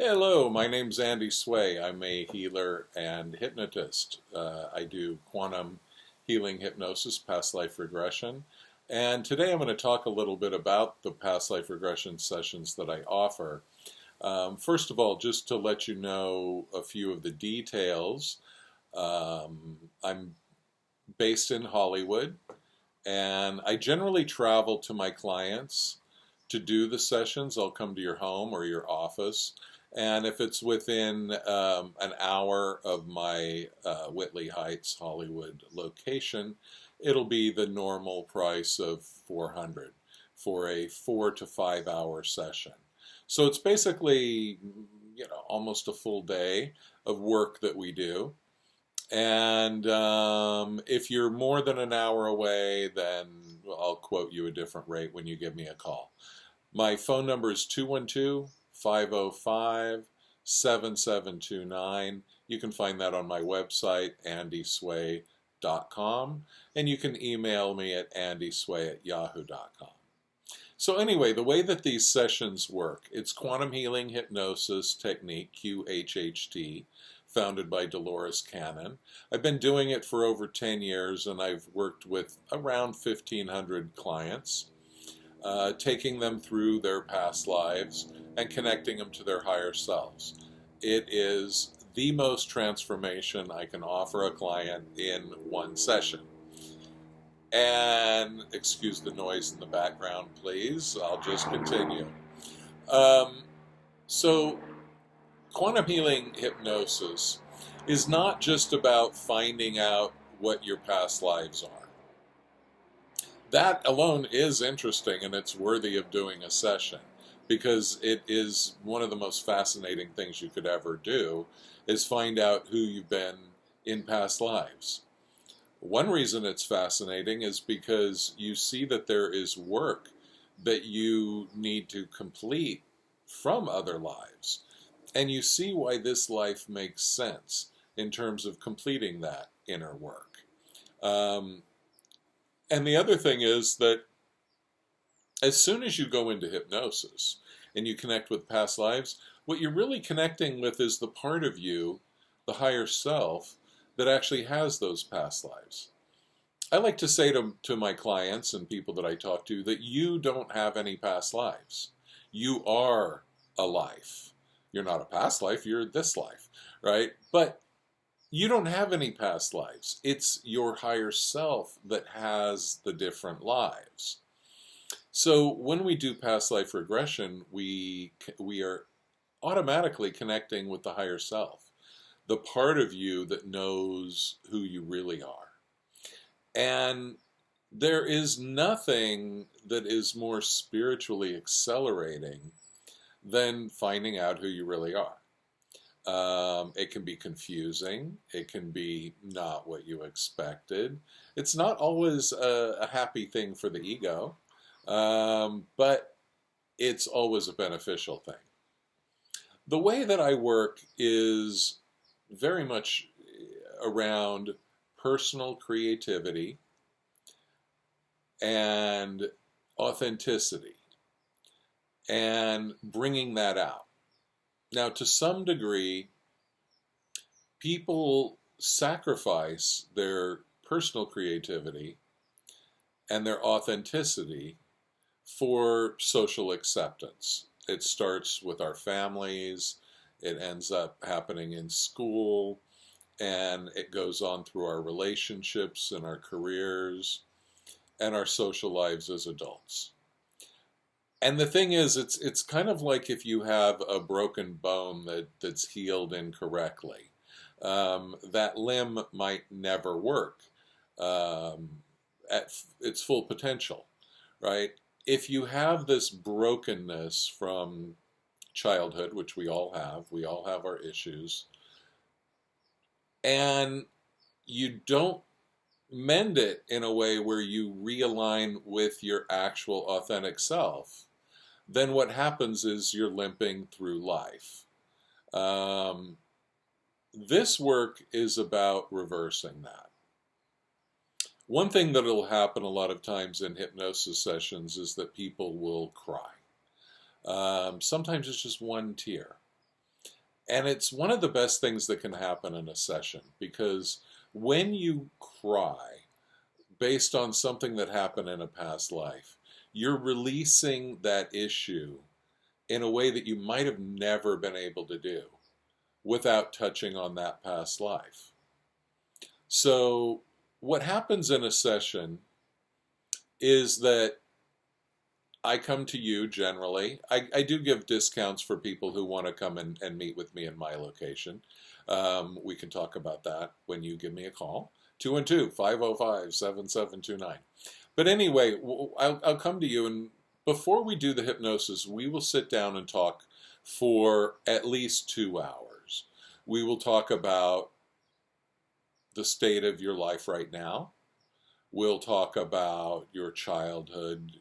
Hello, my name's Andy Sway. I'm a healer and hypnotist. I do quantum healing hypnosis, past life regression. And today I'm going to talk a little bit about the past life regression sessions that I offer. First of all, just to let you know a few of the details, I'm based in Hollywood, and I generally travel to my clients to do the sessions. I'll come to your home or your office. And if it's within an hour of my Whitley Heights, Hollywood location, it'll be the normal price of $400 for a 4 to 5 hour session. So it's basically, almost a full day of work that we do. And if you're more than an hour away, then I'll quote you a different rate when you give me a call. My phone number is 212-505-7729. You can find that on my website, andysway.com, and you can email me at andysway@yahoo.com. So anyway, the way that these sessions work, it's Quantum Healing Hypnosis Technique, QHHT, founded by Dolores. I've been doing it for over 10 years, and I've worked with around 1,500 clients. Taking them through their past lives and connecting them to their higher selves. It is the most transformation I can offer a client in one session. And excuse the noise in the background, please. I'll just continue. So quantum healing hypnosis is not just about finding out what your past lives are. That alone is interesting, and it's worthy of doing a session, because it is one of the most fascinating things you could ever do, is find out who you've been in past lives. One reason it's fascinating is because you see that there is work that you need to complete from other lives, and you see why this life makes sense in terms of completing that inner work. And the other thing is that as soon as you go into hypnosis and you connect with past lives, what you're really connecting with is the part of you, the higher self, that actually has those past lives. I like to say to my clients and people that I talk to that you don't have any past lives. You are a life. You're not a past life, you're this life, right? But you don't have any past lives. It's your higher self that has the different lives. So when we do past life regression, we are automatically connecting with the higher self, the part of you that knows who you really are. And there is nothing that is more spiritually accelerating than finding out who you really are. It can be confusing. It can be not what you expected. It's not always a happy thing for the ego, but it's always a beneficial thing. The way that I work is very much around personal creativity and authenticity and bringing that out. Now, to some degree, people sacrifice their personal creativity and their authenticity for social acceptance. It starts with our families, it ends up happening in school, and it goes on through our relationships and our careers and our social lives as adults. And the thing is, it's kind of like if you have a broken bone that's healed incorrectly. That limb might never work at its full potential, right? If you have this brokenness from childhood, which we all have our issues, and you don't mend it in a way where you realign with your actual authentic self, then what happens is you're limping through life. This work is about reversing that. One thing that will happen a lot of times in hypnosis sessions is that people will cry. Sometimes it's just one tear. And it's one of the best things that can happen in a session, because when you cry based on something that happened in a past life, you're releasing that issue in a way that you might have never been able to do without touching on that past life. So what happens in a session is that I come to you generally. I do give discounts for people who want to come and meet with me in my location. We can talk about that when you give me a call. 212-505-7729. But anyway, I'll come to you, and before we do the hypnosis, we will sit down and talk for at least 2 hours. We will talk about the state of your life right now. We'll talk about your childhood.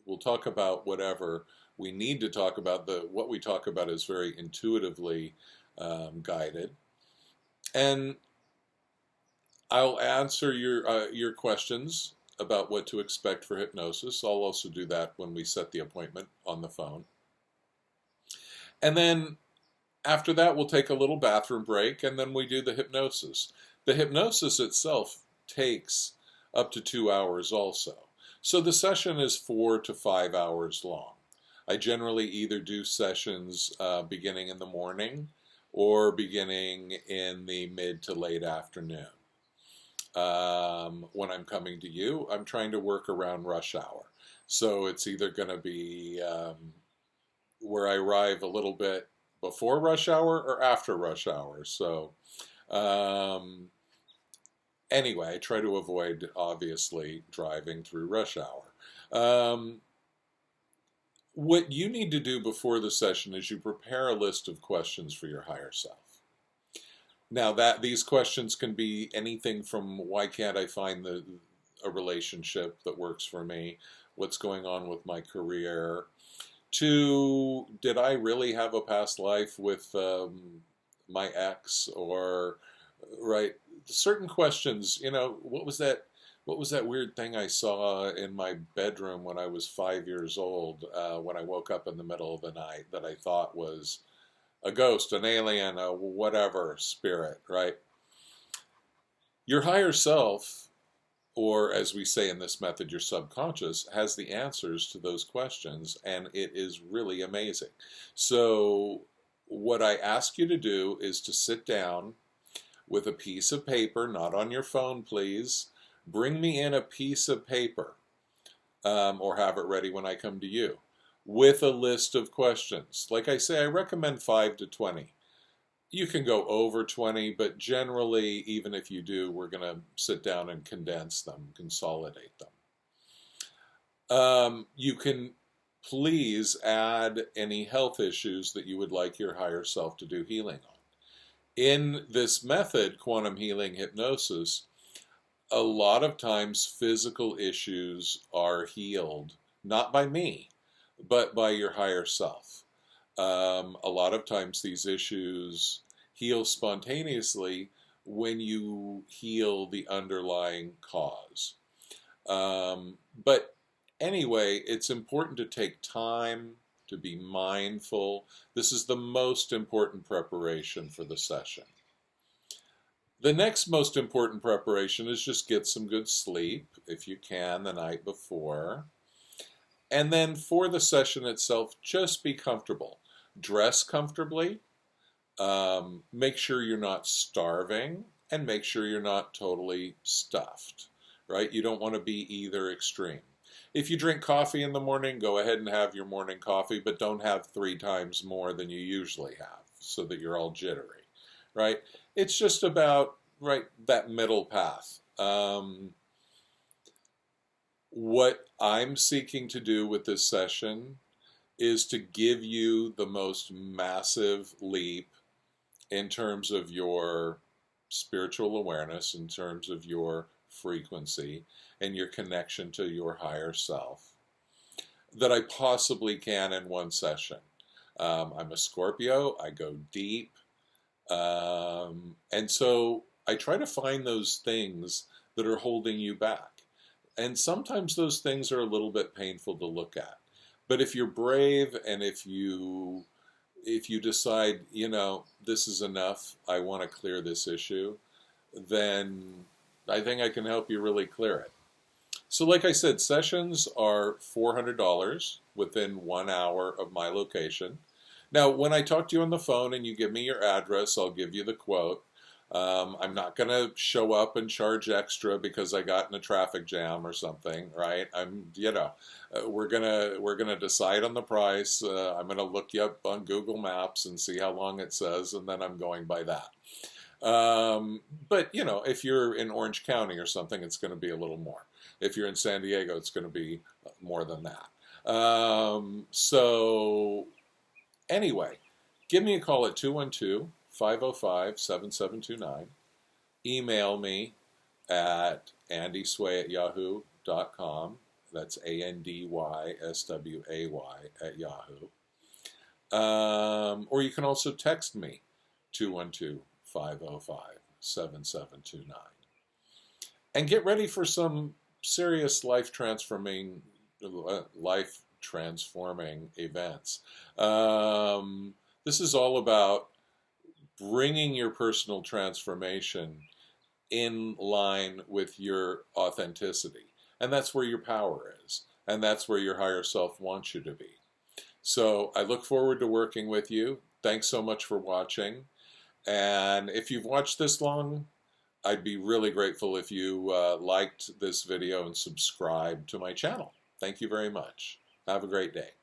We'll talk about whatever we need to talk about. What we talk about is very intuitively guided. And I'll answer your questions about what to expect for hypnosis. I'll also do that when we set the appointment on the phone. And then after that, we'll take a little bathroom break, and then we do the hypnosis. The hypnosis itself takes up to 2 hours also. So the session is 4 to 5 hours long. I generally either do sessions beginning in the morning or beginning in the mid to late afternoon. When I'm coming to you, I'm trying to work around rush hour. So it's either going to be where I arrive a little bit before rush hour or after rush hour. So anyway, I try to avoid, obviously, driving through rush hour. What you need to do before the session is you prepare a list of questions for your higher self. Now, these questions can be anything from why can't I find a relationship that works for me, what's going on with my career, to did I really have a past life with my ex, or right, certain questions. What was that weird thing I saw in my bedroom when I was 5 years old, when I woke up in the middle of the night, that I thought was a ghost, an alien, a whatever spirit, right? Your higher self, or as we say in this method, your subconscious, has the answers to those questions, and it is really amazing. So what I ask you to do is to sit down with a piece of paper, not on your phone, please. Bring me in a piece of paper, or have it ready when I come to you, with a list of questions. Like I say, I recommend 5 to 20. You can go over 20, but generally, even if you do, we're going to sit down and condense them, consolidate them. You can please add any health issues that you would like your higher self to do healing on. In this method, quantum healing hypnosis, a lot of times physical issues are healed, not by me, but by your higher self. A lot of times these issues heal spontaneously when you heal the underlying cause. But anyway, it's important to take time, to be mindful. This is the most important preparation for the session. The next most important preparation is just get some good sleep, if you can, the night before. And then for the session itself, just be comfortable. Dress comfortably. Make sure you're not starving, and make sure you're not totally stuffed, right? You don't want to be either extreme. If you drink coffee in the morning, go ahead and have your morning coffee, but don't have 3 times more than you usually have, so that you're all jittery, right? It's just about, right, that middle path. What I'm seeking to do with this session is to give you the most massive leap in terms of your spiritual awareness, in terms of your frequency and your connection to your higher self, that I possibly can in one session. I'm a Scorpio, I go deep, and so I try to find those things that are holding you back. And sometimes those things are a little bit painful to look at. But if you're brave, and if you if you decide, this is enough, I want to clear this issue, then I think I can help you really clear it. So like I said, sessions are $400 within 1 hour of my location. Now, when I talk to you on the phone and you give me your address, I'll give you the quote. I'm not going to show up and charge extra because I got in a traffic jam or something, right? We're gonna decide on the price. I'm gonna look you up on Google Maps and see how long it says, and then I'm going by that. But if you're in Orange County or something, it's going to be a little more. If you're in San Diego, it's going to be more than that. So anyway, give me a call at 212-505-7729. Email me at andysway@yahoo.com. That's ANDYSWAY@yahoo. Or you can also text me, 212-505-7729. And get ready for some serious life transforming events. This is all about bringing your personal transformation in line with your authenticity. And that's where your power is. And that's where your higher self wants you to be. So I look forward to working with you. Thanks so much for watching. And if you've watched this long, I'd be really grateful if you liked this video and subscribed to my channel. Thank you very much. Have a great day.